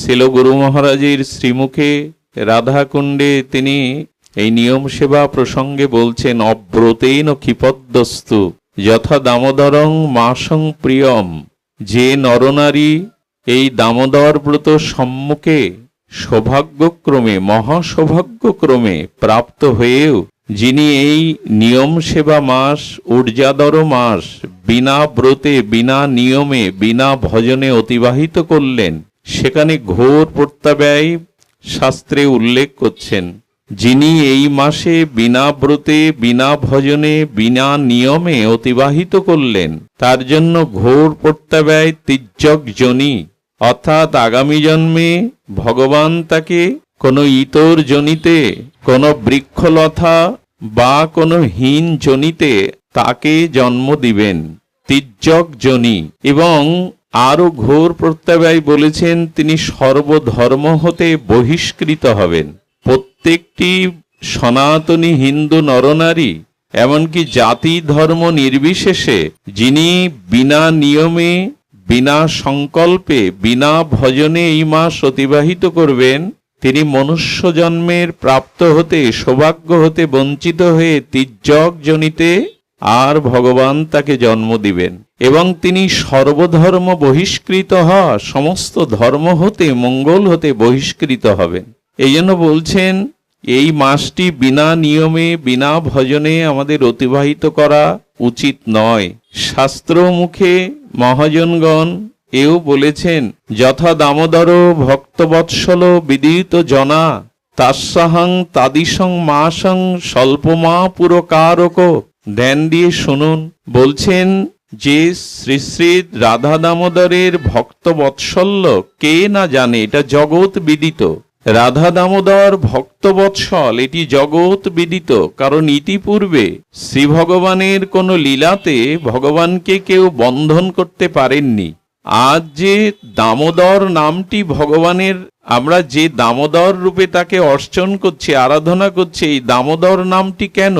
শিল গুরু মহারাজের শ্রীমুখে রাধাকুণ্ডে তিনি এই নিয়ম সেবা প্রসঙ্গে বলছেন, অব্রতেন ক্ষিপদ্যস্তু যথা দামোদরং মাসং প্রিয়ম। যে নরনারী এই দামোদর ব্রত সম্মুখে সৌভাগ্যক্রমে মহাসৌভাগ্যক্রমে প্রাপ্ত হয়েও যিনি এই নিয়ম সেবা মাস ঊর্জাদর মাস বিনা ব্রতে বিনা নিয়মে বিনা ভজনে অতিবাহিত করলেন, সেখানে ঘোর প্রত্যাব্যয় শাস্ত্রে উল্লেখ করছেন। যিনি এই মাসে বিনা ব্রতে বিনা ভজনে বিনা নিয়মে অতিবাহিত করলেন, তার জন্য ঘোর প্রত্যাব্যয় তির্যক যোনি, অর্থাৎ আগামী জন্মে ভগবান তাকে কোনো ইতর জনিতে, কোনো বৃক্ষলতা বা কোনো হীন জনিতে তাকে জন্ম দিবেন, তির্যক যোনি। এবং আরো ঘোর প্রত্যাব্যয় বলেছেন, তিনি সর্বধর্ম হতে বহিষ্কৃত হবেন। প্রত্যেকটি সনাতনী হিন্দু নরনারী, এমনকি জাতি ধর্ম নির্বিশেষে, যিনি বিনা নিয়মে বিনা সংকল্পে বিনা ভজনে এই মাস অতিবাহিত করবেন, তিনি মনুষ্য জন্মের প্রাপ্ত হতে সৌভাগ্য হতে বঞ্চিত হয়ে তির্যক জনিতে আর ভগবান তাকে জন্ম দিবেন। এবং তিনি সর্বধর্ম বহিষ্কৃত হওয়া, সমস্ত ধর্ম হতে মঙ্গল হতে বহিষ্কৃত হবেন। এই জন্য বলছেন, এই মাসটি বিনা নিয়মে বিনা ভজনে আমাদের অতিবাহিত করা উচিত নয়। শাস্ত্র মুখে মহাজনগণ এও বলেছেন, যথা দামোদর ভক্তবৎসল বিদিত জনা তাস্যাহং তাদিসং মাসং স্বল্পমা পুরকারক। ধ্যান দিয়ে শুনুন। বলছেন যে শ্রী শ্রী রাধা দামোদরের ভক্তবৎসল্য কে না জানে, এটা জগৎ বিদিত। রাধা দামোদর ভক্তবৎসল, এটি জগৎ বিদিত। কারণ ইতিপূর্বে শ্রী ভগবানের কোন লীলাতে ভগবানকে কেউ বন্ধন করতে পারেননি। আজ যে দামোদর নামটি ভগবানের, আমরা যে দামোদর রূপে তাকে অর্চন করছি, আরাধনা করছি, এই দামোদর নামটি কেন?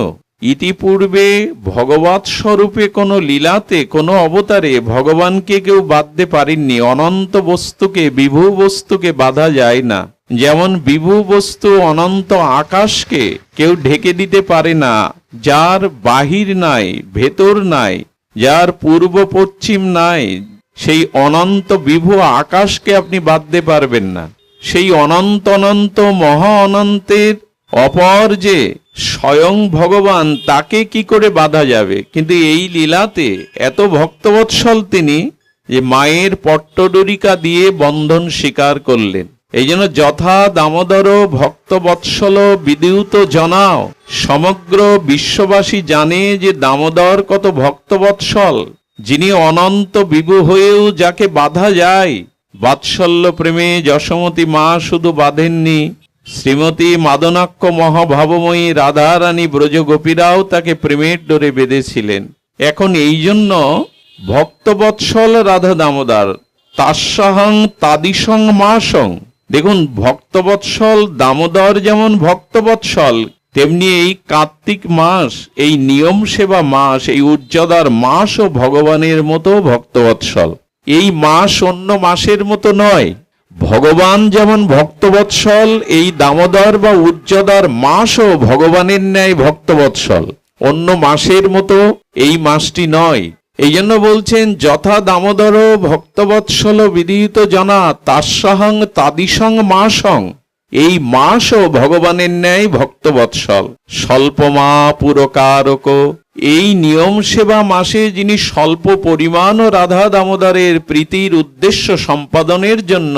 ইতিপূর্বে ভগবৎ স্বরূপে কোনো লীলাতে কোনো অবতারে ভগবানকে কেউ বাঁধতে পারেননি। অনন্ত বস্তুকে, বিভু বস্তুকে বাঁধা যায় না। যেমন বিভু বস্তু অনন্ত আকাশকে কেউ ঢেকে দিতে পারে না। যার বাহির নাই, ভেতর নাই, যার পূর্ব পশ্চিম নাই, সেই অনন্ত বিভু আকাশকে আপনি বাঁধতে পারবেন না। সেই অনন্ত অনন্ত মহা অনন্তের অপর যে স্বয়ং ভগবান, তাকে কি করে বাঁধা যাবে? কিন্তু এই লীলাতে এত ভক্তবৎসল তিনি যে মায়ের পট্টডরিকা দিয়ে বন্ধন স্বীকার করলেন। এই জন্য যথা দামোদর ভক্তবৎসল বিদ্যুত জনাও, সমগ্র বিশ্ববাসী জানে যে দামোদর কত ভক্তবৎসল, যিনি অনন্ত বিভু হয়েও যাকে বাঁধা যায়। বাৎসল্য প্রেমে যশোমতী মা শুধু বাঁধেননি, শ্রীমতী মাদনাক্ষ মহাভাবময়ী রাধারানী ব্রজগোপীরাও তাকে প্রেমের ডোরে বেঁধেছিলেন। এখন এই জন্য ভক্তবৎসল রাধা দামোদর, তাস্যাহং তাদিসং মাসং। দেখুন, ভক্তবৎসল দামোদর যেমন ভক্তবৎসল, তেমনি এই কার্তিক মাস, এই নিয়ম সেবা মাস, এই উর্জাদার মাসও ভগবানের মতো ভক্তবৎসল। এই মাস অন্য মাসের মতো নয়। ভগবান যেমন ভক্তবৎসল, এই দামোদর বা উর্জাদার মাসও ভগবানের ন্যায় ভক্তবৎসল। অন্য মাসের মতো এই মাসটি নয়। এই জন্য বলছেন, যথা দামোদর ভক্তবৎসল বিদিত জনা তাস্যাহং তাদিসং মাসং। এই মাসও ভগবানের ন্যায় ভক্তবৎসল। স্বল্পমা পুরকারক। এই নিয়ম সেবা মাসে যিনি স্বল্প পরিমাণ রাধা দামোদরের প্রীতির উদ্দেশ্য সম্পাদনের জন্য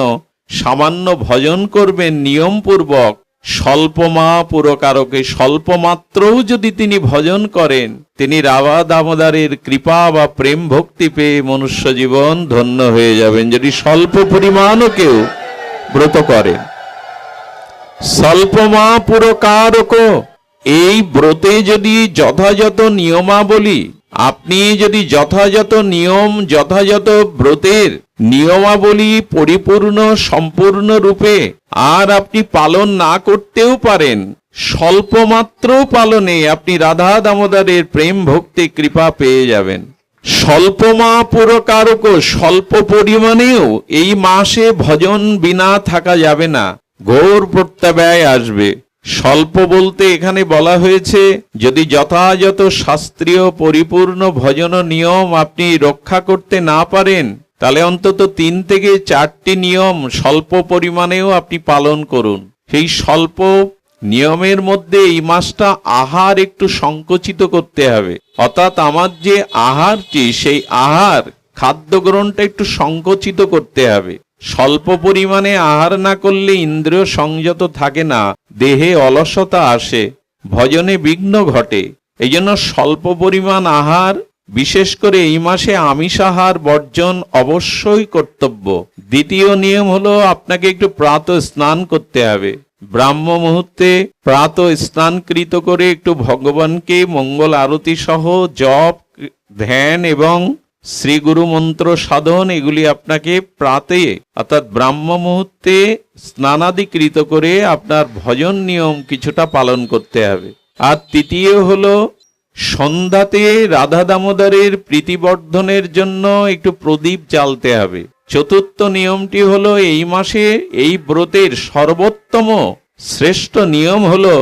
সামান্য ভজন করবেন নিয়মপূর্বক, স্বল্পমা পুরকারকে, স্বল্প মাত্রও যদি তিনি ভজন করেন, তিনি রাধা দামোদরের কৃপা বা প্রেম ভক্তি পেয়ে মনুষ্য জীবন ধন্য হয়ে যাবেন। যদি স্বল্প পরিমাণও কেউ ব্রত করেন। স্বল্পমা পুরকারক, এই ব্রতে যদি যথাযথ নিয়মাবলী, আপনি যদি যথাযথ নিয়ম, যথাযথ ব্রতের নিয়মাবলী পরিপূর্ণ সম্পূর্ণ রূপে আর আপনি পালন না করতেও পারেন, স্বল্পমাত্র পালনে আপনি রাধা দামোদরের প্রেম ভক্তি কৃপা পেয়ে যাবেন। স্বল্পমা পুরকারক, স্বল্প পরিমাণেও এই মাসে ভজন বিনা থাকা যাবে না, ঘোর প্রত্যাব্যয় আসবে। স্বল্প বলতে এখানে বলা হয়েছে যদি যথাযথ শাস্ত্রীয় পরিপূর্ণ ভজন নিয়ম আপনি রক্ষা করতে না পারেন, তাহলে অন্তত 3 থেকে 4টি নিয়ম স্বল্প পরিমাণেও আপনি পালন করুন। সেই স্বল্প নিয়মের মধ্যে এই মাসটা আহার একটু সংকুচিত করতে হবে, অর্থাৎ আমার যে আহারটি সেই আহার খাদ্য গ্রহণটা একটু সংকুচিত করতে হবে। স্বল্প পরিমাণে আহার না করলে ইন্দ্রিয় সংযত থাকে না, দেহে অলসতা আসে, ভজনে বিঘ্ন ঘটে। এই জন্য স্বল্প পরিমাণ আহার, বিশেষ করে এই মাসে আমিষাহার বর্জন অবশ্যই কর্তব্য। দ্বিতীয় নিয়ম হলো আপনাকে একটু প্রাতঃ স্নান করতে হবে। ব্রাহ্ম মুহূর্তে প্রাতঃ স্নানকৃত করে একটু ভগবানকে মঙ্গল আরতি সহ জপ, ধ্যান এবং শ্রী গুরু মন্ত্র সাধন এগুলি আপনাকে প্রাতে অর্থাৎ ব্রাহ্ম মুহূর্তে স্নানাদিকৃত করে আপনার ভজন নিয়ম কিছুটা পালন করতে হবে। আর তৃতীয় হলো সন্ধ্যাতে রাধা দামোদরের প্রীতিবর্ধনের জন্য একটু প্রদীপ জ্বালতে হবে। চতুর্থ নিয়মটি হলো এই মাসে এই ব্রতের সর্বোত্তম শ্রেষ্ঠ নিয়ম হলো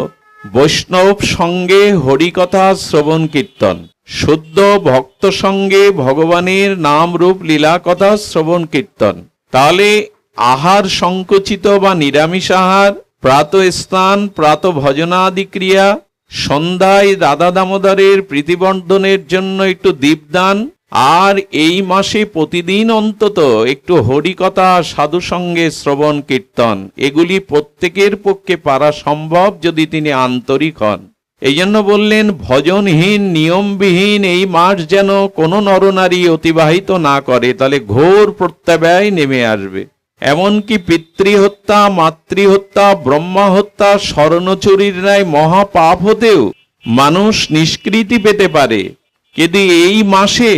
বৈষ্ণব সঙ্গে হরিকথা শ্রবণ কীর্তন, শুদ্ধ ভক্ত সঙ্গে ভগবানের নাম রূপ লীলা কথা শ্রবণ কীর্তন। তাহলে আহার সংকুচিত বা নিরামিষ আহার, প্রাতঃ স্নান, প্রাতঃ ভজনাদি ক্রিয়া, সন্ধ্যায় রাধা দামোদরের প্রীতিবর্ধনের জন্য একটু দীপদান, আর এই মাসে প্রতিদিন অন্তত একটু হরিকথা সাধু সঙ্গে শ্রবণ কীর্তন, এগুলি প্রত্যেকের পক্ষে পারা সম্ভব যদি তিনি আন্তরিক হন। এই জন্য বললেন ভজনহীন নিয়মবিহীন এই মাস যেন কোনো নরনারী অতিবাহিত না করে, তাহলে ঘোর প্রত্যাব্যয় নেমে আসবে। এমনকি পিতৃহত্যা, মাতৃহত্যা, ব্রহ্মা হত্যা, স্বর্ণচুরির ন্যায় মহাপাপ হতেও মানুষ নিষ্কৃতি পেতে পারে। কিন্তু এই মাসে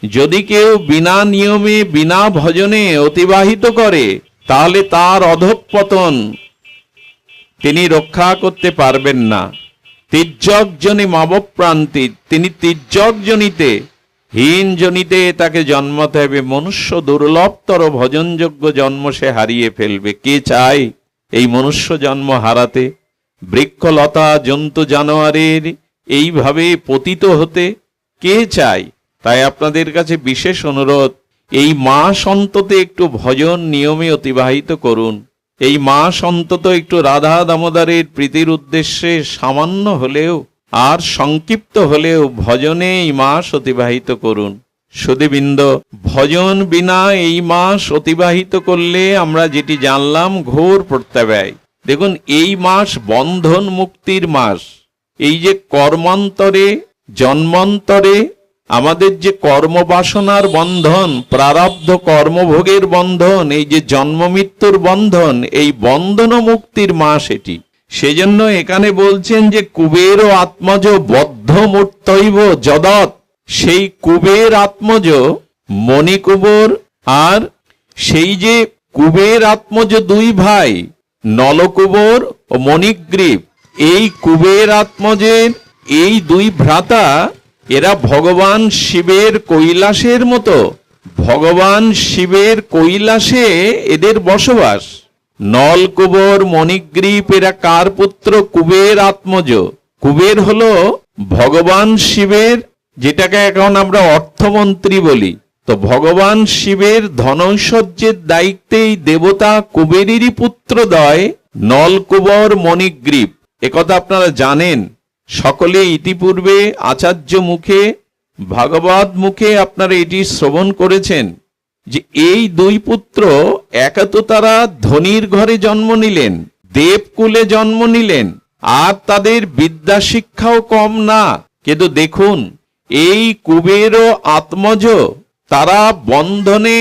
যদি কেউ বিনা নিয়মে বিনা ভজনে অতিবাহিত করে, তাহলে তার অধঃপতন তিনি রক্ষা করতে পারবেন না। তির্যক জনি মাবপ্রান্তি, তিনি তির্যক জনিতে হীন জনিতে তাকে জন্মাতে হবে। মনুষ্য দুর্লভতর ভজনযোগ্য জন্ম সে হারিয়ে ফেলবে। কে চায় এই মনুষ্য জন্ম হারাতে? বৃক্ষলতা জন্তু জানোয়ারের এইভাবে পতিত হতে কে চায়? তাই আপনাদের কাছে বিশেষ অনুরোধ, এই মাস অন্তত একটু ভজন নিয়মে অতিবাহিত করুন। এই মাস অন্তত একটু রাধা দামোদরের প্রীতির উদ্দেশ্যে সামান্য হলেও আর সংক্ষিপ্ত হলেও ভজনে এই মাস অতিবাহিত করুন। সুধীবৃন্দ, ভজন বিনা এই মাস অতিবাহিত করলে আমরা যেটি জানলাম ঘোর প্রত্যাব্যয়। দেখুন, এই মাস বন্ধন মুক্তির মাস। এই যে কর্মান্তরে জন্মান্তরে আমাদের যে কর্মবাসনার বন্ধন, প্রারব্ধ কর্মভোগের বন্ধন, এই যে জন্ম মৃত্যুর বন্ধন, এই বন্ধন মুক্তির মাস এটি। সেজন্য এখানে বলছেন যে কুবের আত্মজ বদ্ধ মূর্তৈব যদৎ, সেই কুবের আত্মজ মণিকুবর, আর সেই যে কুবের আত্মজ দুই ভাই নলকুবর ও মণিগ্রীব, এই কুবের আত্মজের এই দুই ভ্রাতা এরা ভগবান শিবের কৈলাসের মতো। ভগবান শিবের কৈলাসে এদের বসবাস। নলকুবর মণিগ্রীব এরা কার পুত্র? কুবের আত্মজ। কুবের হলো ভগবান শিবের, যেটাকে এখন আমরা অর্থমন্ত্রী বলি। তো ভগবান শিবের ধনৈশ্বর্যের দায়িত্বে এই দেবতা কুবেরেরই পুত্রদ্বয় নলকুবর মণিগ্রীব। একথা আপনারা জানেন, সকলে ইতিপূর্বে আচার্য মুখে ভাগবত মুখে আপনারা এটি শ্রবণ করেছেন যে এই দুই পুত্র একে তো তারা ধনীর ঘরে জন্ম নিলেন, দেবকুলে জন্ম নিলেন, আর তাদের বিদ্যা শিক্ষাও কম না। কিন্তু দেখুন, এই কুবের ও আত্মজ তারা বন্ধনে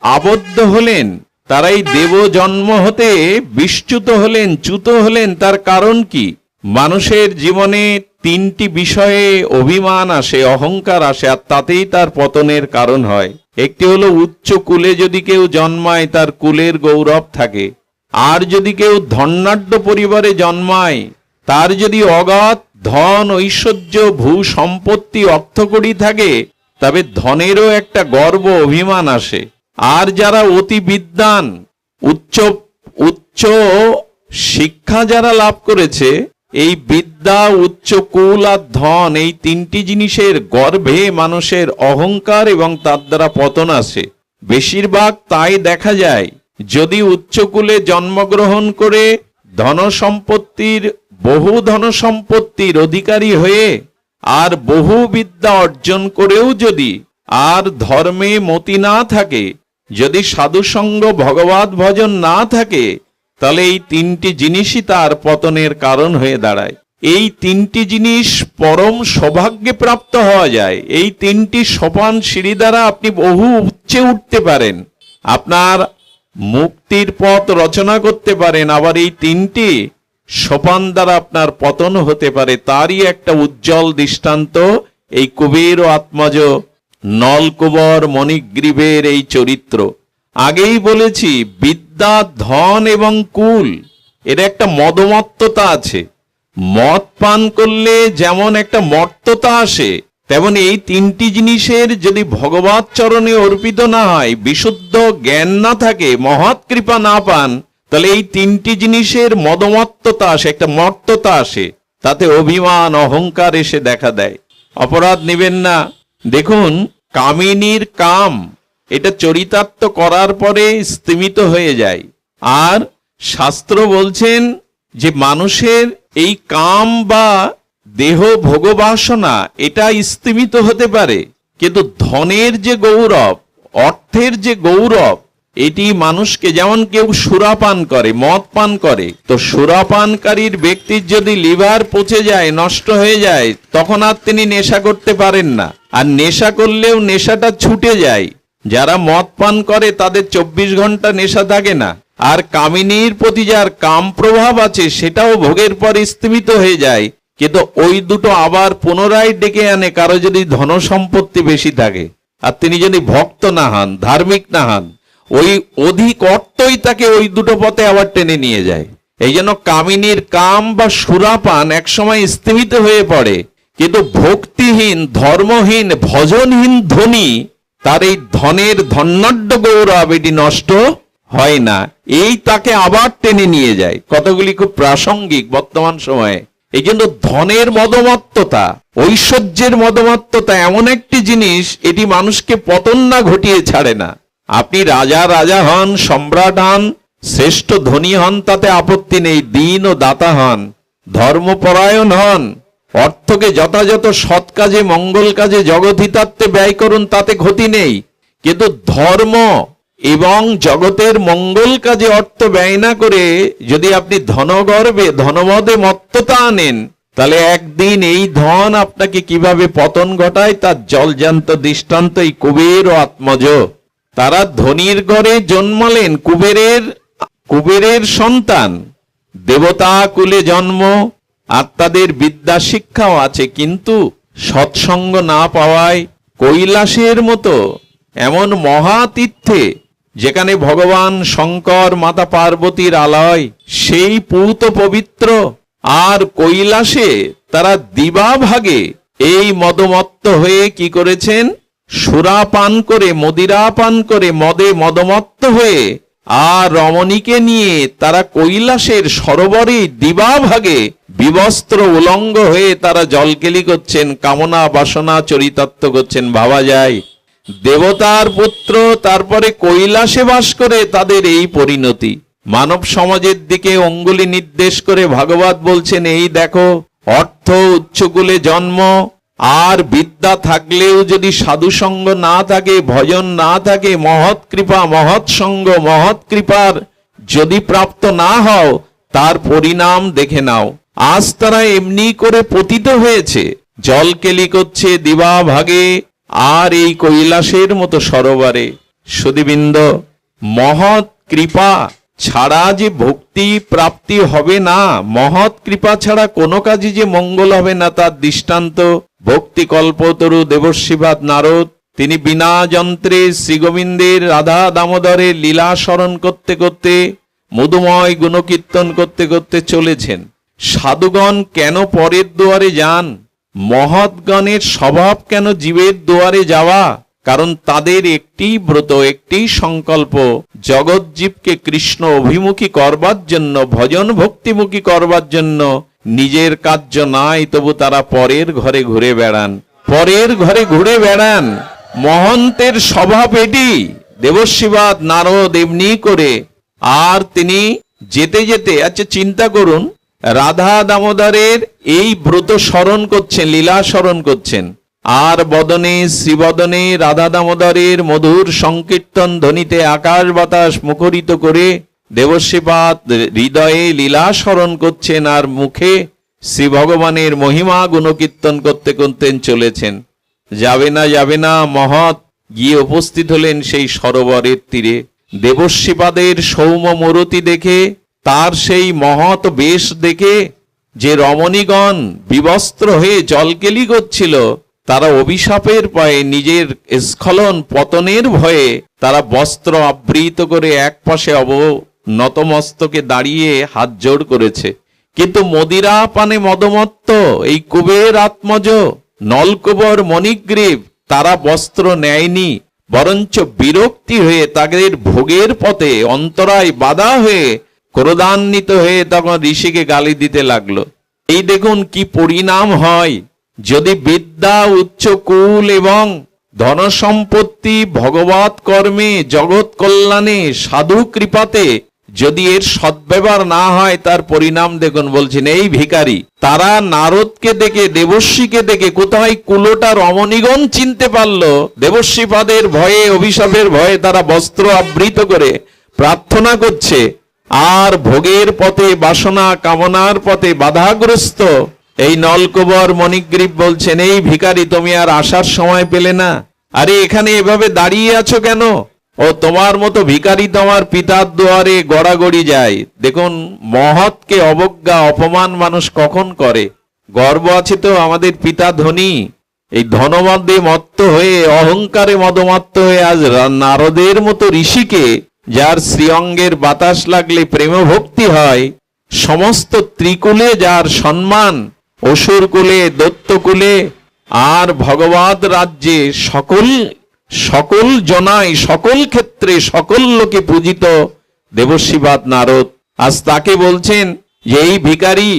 আবদ্ধ হলেন, তারা এই দেব জন্ম হতে বিচ্যুত হলেন, চ্যুত হলেন। তার কারণ কি? মানুষের জীবনে তিনটি বিষয়ে অভিমান আসে, অহংকার আসে, আর তাতেই তার পতনের কারণ হয়। একটি হলো উচ্চ কুলে যদি কেউ জন্মায় তার কুলের গৌরব থাকে, আর যদি কেউ ধনাঢ্য পরিবারে জন্মায় তার যদি অগাধ ধন ঐশ্বর্য ভূ সম্পত্তি অর্থকড়ি থাকে, তবে ধনেরও একটা গর্ব অভিমান আসে। আর যারা অতি বিদ্বান, উচ্চ উচ্চ শিক্ষা যারা লাভ করেছে, এই বিদ্যা, উচ্চ কুল আর ধন, এই তিনটি জিনিসের গর্ভে মানুষের অহংকার এবং তার দ্বারা পতন আসে। বেশিরভাগ তাই দেখা যায়। যদি উচ্চকুলে জন্মগ্রহণ করে বহু ধন সম্পত্তির অধিকারী হয়ে আর বহু বিদ্যা অর্জন করেও যদি আর ধর্মে মতি না থাকে, যদি সাধুসঙ্গ ভগবত ভজন না থাকে, তাহলে এই তিনটি জিনিসই তার পতনের কারণ হয়ে দাঁড়ায়। এই তিনটি জিনিস পরম সৌভাগ্যে প্রাপ্ত হওয়া যায়। এই তিনটি সোপান সিঁড়ি দ্বারা আপনি বহু উচ্চে উঠতে পারেন, আপনার মুক্তির পথ রচনা করতে পারেন। আবার এই তিনটি সোপান দ্বারা আপনার পতন হতে পারে। তারই একটা উজ্জ্বল দৃষ্টান্ত এই কুবের ও আত্মজ নলকুবর মণিগ্রীবের এই চরিত্র। আগেই বলেছি, বিদ্যা, ধন এবং কুল এর একটা মদমত্ততা আছে। মদ পান করলে যেমন একটা মর্ততা আসে, তেমন এই তিনটি জিনিসের যদি ভগবত চরণে অর্পিত না হয়, বিশুদ্ধ জ্ঞান না থাকে, মহৎ কৃপা না পান, তাহলে এই তিনটি জিনিসের মদমত্ততা আসে, একটা মর্ততা আসে, তাতে অভিমান, অহংকার এসে দেখা দেয়। অপরাধ নেবেন না। দেখুন, কামিনীর কাম এটা চরিতার্থ করার পরে স্তিমিত হয়ে যায়। আর শাস্ত্র বলছেন যে মানুষের এই কাম বা দেহ ভোগবাসনা এটা স্তিমিত হতে পারে, কিন্তু ধনের যে গৌরব, অর্থের যে গৌরব, এটি মানুষকে, যেমন কেউ সুরাপান করে, মদ পান করে, তো সুরাপানকারীর ব্যক্তির যদি লিভার পচে যায়, নষ্ট হয়ে যায়, তখন আর তিনি নেশা করতে পারেন না। আর নেশা করলেও নেশাটা ছুটে যায়। যারা মদ পান করে তাদের 24 ঘন্টা নেশা থাকে না। আর কামিনীর প্রতি যার কাম প্রভাব আছে, সেটাও ভোগের পর স্থিমিত হয়ে যায়। কিন্তু ওই দুটো আবার পুনরায় ডেকে আনে কারো যদি ধন সম্পত্তি বেশি থাকে, আর তিনি যদি ভক্ত না হন, ধার্মিক না হন, ওই অধিক অর্থই তাকে ওই দুটো পথে আবার টেনে নিয়ে যায়। এই জন্য কামিনীর কাম বা সুরাপান একসময় স্থিমিত হয়ে পড়ে, কিন্তু ভক্তিহীন, ধর্মহীন, ভজনহীন ধনী, তার এই ধনের ধন্যাঢ্য গৌরব এটি নষ্ট হয় না, এই তাকে আবার টেনে নিয়ে যায়। কতগুলি খুব প্রাসঙ্গিক বর্তমান সময়ে। এই জন্য ধনের মদমত্ততা, ঐশ্বর্যের মদমত্ততা এমন একটি জিনিস, এটি মানুষকে পতন না ঘটিয়ে ছাড়ে না। আপনি রাজা হন, সম্রাট হন, শ্রেষ্ঠ ধনী হন, তাতে আপত্তি নেই। দীন ও দাতা হন, ধর্মপরায়ণ হন, অর্থকে যথাযথ সৎ কাজে, মঙ্গল কাজে, জগৎহিতার্থে ব্যয় করুন, তাতে ক্ষতি নেই। কিন্তু ধর্ম এবং জগতের মঙ্গল কাজে অর্থ ব্যয় না করে যদি আপনি ধনগর্বে, ধনমদে মত্ততা আনেন, তাহলে একদিন এই ধন আপনাকে কিভাবে পতন ঘটায় তার জলজান্ত দৃষ্টান্ত এই কুবের ও আত্মজ। তারা ধনীর ঘরে জন্মালেন, কুবেরের সন্তান, দেবতা কুলে জন্ম, আর তাদের বিদ্যা শিক্ষাও আছে, কিন্তু সৎসঙ্গ না পাওয়ায় কৈলাসের মতো এমন মহাতীর্থে, যেখানে ভগবান শঙ্কর, মাতা পার্বতীর আলয়, সেই পূত পবিত্র, আর কৈলাসে তারা দিবাভাগে এই মদমত্ত হয়ে কি করেছেন, সুরাপান করে, মদিরাপান করে, মদে মদমত্ত হয়ে, আর রমণীকে নিয়ে তারা কৈলাসের সরোবরে দিবাভাগে বিবস্ত্র উলঙ্গ হয়ে তারা জলকেলি করছেন, কামনা বাসনা চরিতার্থ করছেন। ভাবা যায়, দেবতার পুত্র, তারপরে কৈলাসে বাস করে তাদের এই পরিণতি। মানব সমাজের দিকে অঙ্গুলি নির্দেশ করে ভাগবত বলছেন, এই দেখো, অর্থ, উচ্চকুলে জন্ম, আর বিদ্যা থাকলেও যদি সাধুসঙ্গ না থাকে, ভজন না থাকে, মহৎ কৃপা, মহৎ সঙ্গ, মহৎ কৃপার যদি প্রাপ্ত না হও, তার পরিণাম দেখে নাও। আজ তারা এমনি করে পতিত হয়েছে, জলকেলি করছে দিবা ভাগে, আর এই কৈলাসের মতো সরোবরে। সুধীবৃন্দ, মহৎ কৃপা ছাড়া যে ভক্তি প্রাপ্তি হবে না, মহৎ কৃপা ছাড়া কোনো কাজে যে মঙ্গল হবে না, তার দৃষ্টান্ত ভক্তি কল্পতরু দেবর্ষিবাদ নারদ। তিনি বিনা যন্ত্রে শ্রীগোবিন্দের, রাধা দামোদরের লীলা স্মরণ করতে করতে, মধুময় গুণকীর্তন করতে করতে চলেছেন। সাধুগণ কেন পরের দুয়ারে যান? মহৎগণের স্বভাব কেন জীবের দুয়ারে যাওয়া? কারণ তাদের একটি ব্রত, একটি সংকল্প, জগৎ জীবকে কৃষ্ণ অভিমুখী করবার জন্য, ভজন ভক্তিমুখী করবার জন্য। নিজের কার্য নাই, তবু তারা পরের ঘরে ঘুরে বেড়ান, পরের ঘরে ঘুরে বেড়ান। মহন্তের স্বভাব এটি। দেবর্ষিবাদ নারদ এমনি করে। আর তিনি যেতে যেতে, আচ্ছা চিন্তা করুন, রাধা দামোদরের এই ব্রত স্মরণ করছেন, লীলা স্মরণ করছেন, আর বদনে শ্রীবদনে রাধা দামোদরের মধুর সংকীর্তন ধ্বনিতে আকাশ বাতাস মুখরিত করে দেবর্ষিপাদ হৃদয়ে লীলা স্মরণ করছেন, আর মুখে শ্রী ভগবানের মহিমা গুণকীর্তন করতে করতে চলেছেন। যাবে না যাবে না মহৎ গিয়ে উপস্থিত হলেন সেই সরোবরের তীরে। দেবর্ষিপাদের সৌম্য মূরতি দেখে, তার সেই মহৎ বেশ দেখে যে রমণীগণ বিবস্ত্র হয়ে জলকেলি করছিল, তারা অভিশাপের ভয়ে, নিজের স্খলন পতনের ভয়ে তারা বস্ত্র আবৃত করে একপাশে নতমস্তকে দাঁড়িয়ে হাত জোড় করেছে। কিন্তু মদিরা পানে মদমত্ত এই কুবের আত্মজ নলকুবর মণিগ্রীব তারা বস্ত্র নেয়নি, বরঞ্চ বিরক্তি হয়ে তাদের ভোগের পথে অন্তরায় বাধা হয়ে ক্রোধান্বিত হয়ে তখন ঋষিকে গালি দিতে লাগলো। এই দেখুন কি পরিণাম হয় যদি বিদ্যা, উচ্চ কুল এবং ধন সম্পত্তি, ভগবত কর্মে, জগৎ কল্যাণে, সাধু কৃপাতে যদি এর সদ্ব্যবহার না হয়, তার পরিণাম দেখুন। বলছেন এই ভিখারি, তারা নারদকে দেখে, দেবর্ষিকে দেখে কোথায় কুলোটা রমণীগণ চিনতে পারলো, দেবর্ষিপাদের ভয়ে, অভিশাপের ভয়ে তারা বস্ত্র আবৃত করে প্রার্থনা করছে, আর ভোগের পথে, বাসনা কামনার পথে বাধাগ্রস্ত এই নলকুবর মণিগ্রীব বলছেন, এই ভিখারি তুমি আর আসার সময় পেলে না? আরে এখানে এভাবে দাঁড়িয়ে আছো কেন? ও তোমার মতো ভিখারি তো আমার পিতার দুয়ারে গড়াগড়ি যায়। দেখুন মহৎকে অবজ্ঞা, অপমান মানুষ কখন করে। গর্ব আছে তো আমাদের পিতা ধনী, এই ধনমদে মত্ত হয়ে, অহংকারে মদমত্ত হয়ে আজ নারদের মতো ঋষিকে, যার শ্রীঅঙ্গের বাতাস লাগলে প্রেম ভক্তি হয়, সমস্ত ত্রিকুলে যার সম্মান, অসুর কুলে, দৈত্যকুলে আর ভগবত রাজ্যে সকল জনায়, সকল ক্ষেত্রে, সকল লোকে পূজিত দেবর্ষিবাদ নারদ, আজ তাকে বলছেন যে এই ভিখারি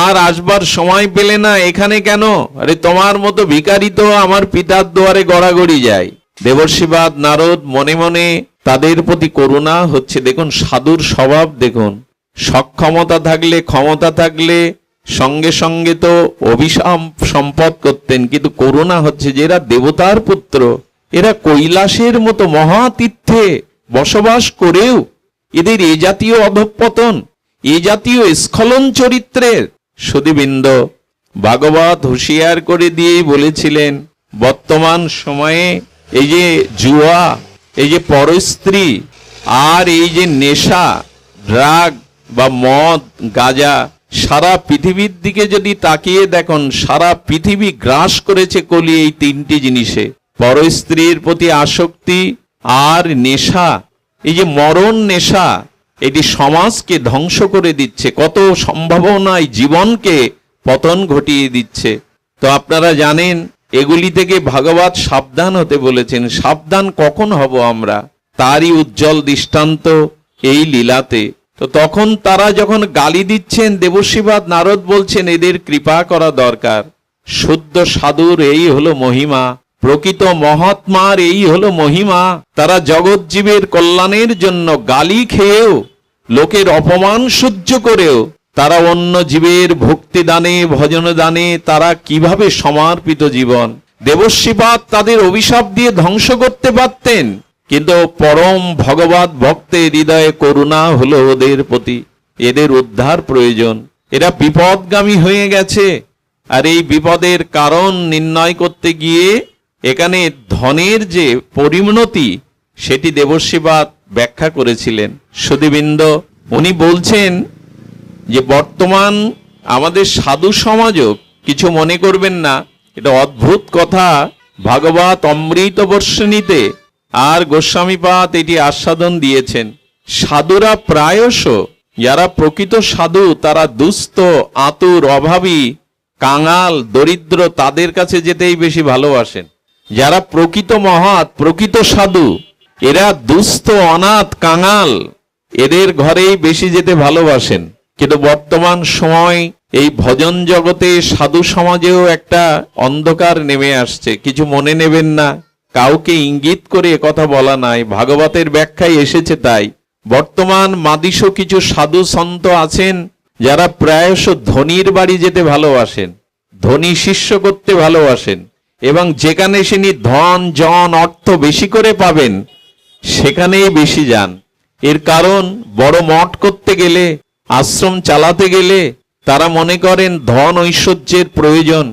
আর আসবার সময় পেলে না, এখানে কেন? আরে তোমার মতো ভিখারি তো আমার পিতার দুয়ারে গড়াগড়ি যায়। দেবর্ষিবাদ নারদ মনে মনে তাদের প্রতি করুণা হচ্ছে। দেখুন সাধুর স্বভাব দেখুন, সক্ষমতা থাকলে, ক্ষমতা থাকলে সঙ্গে সঙ্গে তো অভিশাপ সম্পদ করতেন, কিন্তু করুণা হচ্ছে যে এরা দেবতার পুত্র, এরা কৈলাসের মতো মহাতীর্থে বসবাস করেও এদের এ জাতীয় অধঃপতন, এ জাতীয় স্খলন চরিত্রের। সুধীবৃন্দ, ভাগবত হুঁশিয়ার করে দিয়েই বলেছিলেন, বর্তমান সময়ে এই যে জুয়া, এই যে পরস্ত্রী, আর এই যে নেশা, ড্রাগ বা মদ, গাঁজা, সারা পৃথিবীর দিকে যদি তাকিয়ে দেখুন, সারা পৃথিবী গ্রাস করেছে কলি এই তিনটি জিনিসে। পরস্ত্রীর প্রতি আসক্তি আর নেশা, এই যে মরণ নেশা, এটি সমাজকে ধ্বংস করে দিচ্ছে, কত সম্ভাবনায় জীবনকে পতন ঘটিয়ে দিচ্ছে। তো আপনারা জানেন এগুলি থেকে ভাগবত সাবধান হতে বলেছেন। সাবধান কখন হব আমরা? তারই উজ্জ্বল দৃষ্টান্ত এই লীলাতে। তো তখন তারা যখন গালি দিচ্ছেন, দেবর্ষিবাদ নারদ বলছেন এদের কৃপা করা দরকার। শুদ্ধ সাধুর এই হলো মহিমা, প্রকৃত মহাত্মার এই হলো মহিমা। তারা জগৎ জীবের কল্যাণের জন্য গালি খেয়েও, লোকের অপমান সহ্য করেও তারা অন্য জীবের ভক্তি দানে, ভজন দানে তারা কিভাবে সমর্পিত জীবন। দেবর্ষিপাদ তাদের অভিশাপ দিয়ে ধ্বংস করতে পারতেন, কিন্তু পরম ভগবত ভক্তের হৃদয়ে করুণা হলো ওদের প্রতি। এদের উদ্ধার প্রয়োজন, এরা বিপদগামী হয়ে গেছে। আর এই বিপদের কারণ নির্ণয় করতে গিয়ে এখানে ধনের যে পরিণতি, সেটি দেবর্ষিপাদ ব্যাখ্যা করেছিলেন। সুধীবৃন্দ, উনি বলছেন যে বর্তমান আমাদের সাধু সমাজও, কিছু মনে করবেন না, এটা অদ্ভুত কথা, ভাগবত অমৃত বর্ষণীতে আর গোস্বামীপাদ এটি আস্বাদন দিয়েছেন। সাধুরা প্রায়শ, যারা প্রকৃত সাধু, তারা দুস্থ, আতুর, অভাবী কাঙাল দরিদ্র তাদের কাছে যেতেই বেশি ভালোবাসেন। যারা প্রকৃত মহৎ প্রকৃত সাধু এরা দুস্থ অনাথ কাঙাল এদের ঘরেই বেশি যেতে ভালোবাসেন। কিন্তু বর্তমান সময় এই ভজন জগতে সাধু সমাজেও একটা অন্ধকার নেমে আসছে। কিছু মনে নেবেন না, কাউকে ইঙ্গিত করে কথা বলা নাই, ভাগবতের ব্যাখ্যায় এসেছে তাই। বর্তমান মাদিস কিছু সাধু সন্ত আছেন যারা প্রায়শ ধনীর বাড়ি যেতে ভালোবাসেন, ধনী শিষ্য করতে ভালোবাসেন, এবং যেখানে তিনি ধন জন অর্থ বেশি করে পাবেন সেখানেই বেশি যান। এর কারণ বড় মঠ করতে গেলে, আশ্রম চালাতে গেলে তারা মনে করেন ধন ঐশ্বর্যের প্রয়োজন,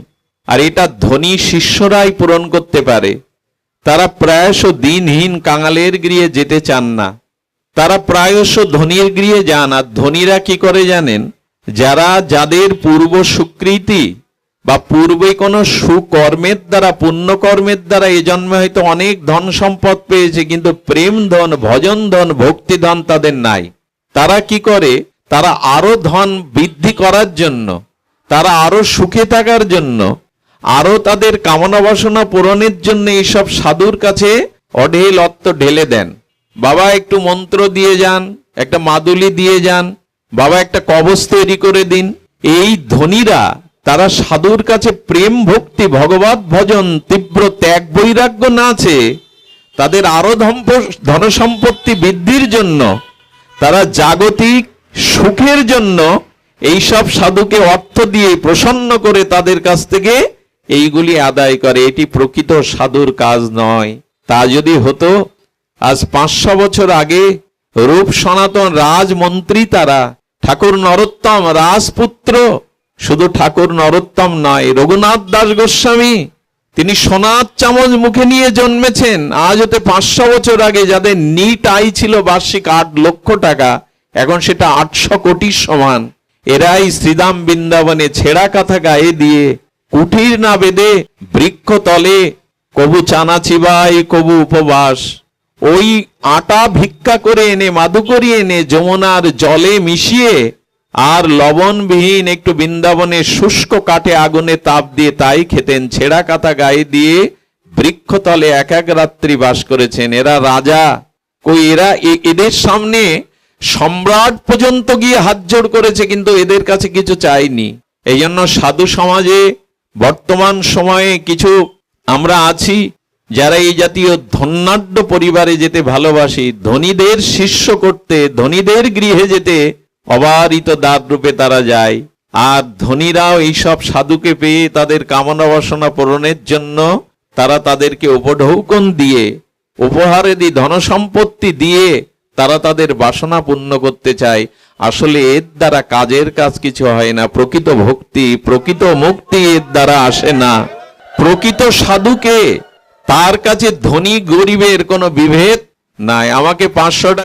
আর এটা ধনী শিষ্যরাই পূরণ করতে পারে। তারা প্রায়শ দিনহীন কাঙালের গৃহে যেতে চান না, তারা প্রায়শ ধনীর গৃহে যান। আর ধনীরা কি করে জানেন? যাদের পূর্ব সুকৃতি বা পূর্বে কোনো সুকর্মের দ্বারা পুণ্যকর্মের দ্বারা এ জন্মে হয়তো অনেক ধন সম্পদ পেয়েছে, কিন্তু প্রেম ধন ভজন ধন ভক্তি ধন তাদের নাই। তারা কি করে? তারা আরো ধন বৃদ্ধি করার জন্য, তারা আরো সুখে থাকার জন্য, আরো তাদের কামনা বাসনা পূরণের জন্য এইসব সাধুর কাছে অঢেল অর্থ ঢেলে দেন। বাবা একটু মন্ত্র দিয়ে যান, একটা মাদুলি দিয়ে যান, বাবা একটা কবচ তৈরি করে দিন। এই ধনীরা তারা সাধুর কাছে প্রেম ভক্তি ভগবত ভজন তীব্র ত্যাগ বৈরাগ্য না আছে, তাদের আরো ধনসম্পত্তি বৃদ্ধির জন্য, তারা জাগতিক সুখের জন্য এইসব সাধুকে অর্থ দিয়ে প্রসন্ন করে তাদের কাছ থেকে এইগুলি আদায় করে। এটি প্রকৃত সাধুর কাজ নয়। তা যদি হতো, আজ 500 বছর আগে রূপ সনাতন রাজমন্ত্রী তারা ঠাকুর নরোত্তম রাজপুত্র, শুধু ঠাকুর নরোত্তম নয়, রঘুনাথ দাস গোস্বামী তিনি সোনার চামচ মুখে নিয়ে জন্মেছেন। আজ হতে 500 বছর আগে যাদের নিট আয় ছিল বার্ষিক 8 লক্ষ টাকা, এখন সেটা 800 কোটির সমান। এরাই শ্রীধাম বৃন্দাবনে ছেঁড়া কাঁথা গায়ে দিয়ে কুঠির না বেঁধে বৃক্ষ তলে কবু চানা চিবাই কবু উপবাস, ওই আটা ভিক্ষা করে এনে মাদুকরি এনে যমুনার জলে মিশিয়ে আর লবণবিহীন একটু বৃন্দাবনে শুষ্ক কাঠে আগুনে তাপ দিয়ে তাই খেতেন। ছেঁড়া কাঁথা গায়ে দিয়ে বৃক্ষতলে এক এক রাত্রি বাস করেছেন। এরা রাজা কই? এরা এদের সামনে সম্রাট পর্যন্ত গিয়ে হাত জোড় করেছে, কিন্তু এদের কাছে কিছু চাইনি। এই জন্য সাধু সমাজে বর্তমান সময়ে কিছু আমরা আছি যারা এই জাতীয় ধনাঢ্য পরিবারে যেতে ভালোবাসি, ধনীদের শিষ্য করতে, ধনীদের গৃহে যেতে অবারিত দ্বার রূপে তারা যায়। আর ধনীরাও এইসব সাধুকে পেয়ে তাদের কামনা বাসনা পূরণের জন্য তারা তাদেরকে উপঢৌকন দিয়ে, উপহারে দিয়ে, ধনসম্পত্তি দিয়ে তারা তাদের বাসনা পূর্ণ করতে চায়। আসলে এর দ্বারা কাজের কাজ কিছু হয় না। প্রকৃত ভক্তি প্রকৃত মুক্তি এর দ্বারা আসে না। প্রকৃত সাধুকে, তার কাছে ধনী গরিবের কোনো বিভেদ নাই। আমাকে 500 টাকা